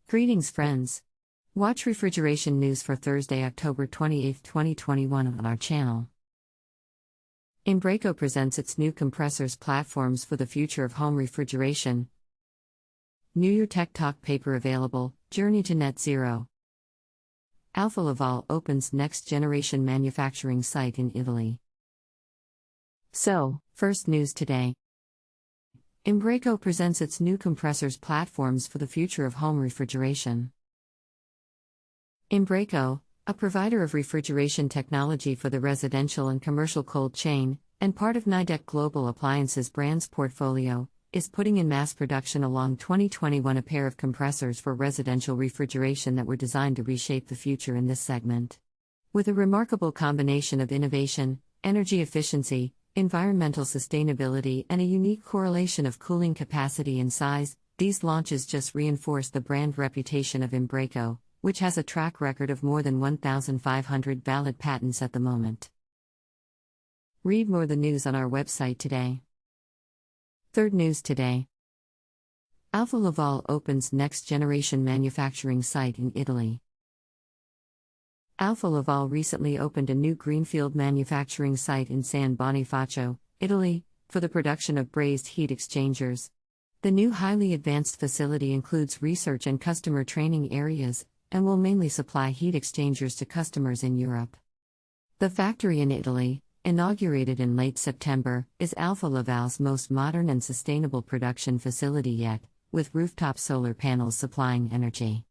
Greetings, friends. Watch refrigeration news for Thursday, October 28, 2021 on our channel. Embraco presents its new compressors platforms for the future of home refrigeration. New Year Tech Talk paper available, Journey to Net Zero. Alfa Laval opens next generation manufacturing site in Italy. So, first news today. Embraco presents its new compressors platforms for the future of home refrigeration. Embraco, a provider of refrigeration technology for the residential and commercial cold chain, and part of Nidec Global Appliances brand's portfolio, is putting in mass production along 2021 a pair of compressors for residential refrigeration that were designed to reshape the future in this segment. With a remarkable combination of innovation, energy efficiency, environmental sustainability, and a unique correlation of cooling capacity and size, these launches just reinforce the brand reputation of Embraco, which has a track record of more than 1,500 valid patents at the moment. Read more the news on our website today. Third news today. Alfa Laval opens next generation manufacturing site in Italy. Alfa Laval recently opened a new greenfield manufacturing site in San Bonifacio, Italy, for the production of brazed heat exchangers. The new highly advanced facility includes research and customer training areas, and will mainly supply heat exchangers to customers in Europe. The factory in Italy, inaugurated in late September, is Alfa Laval's most modern and sustainable production facility yet, with rooftop solar panels supplying energy.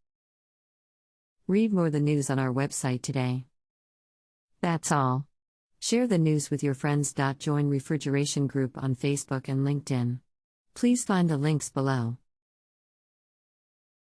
Read more the news on our website today. That's all. Share the news with your friends. Join Refrigeration Group on Facebook and LinkedIn. Please find the links below.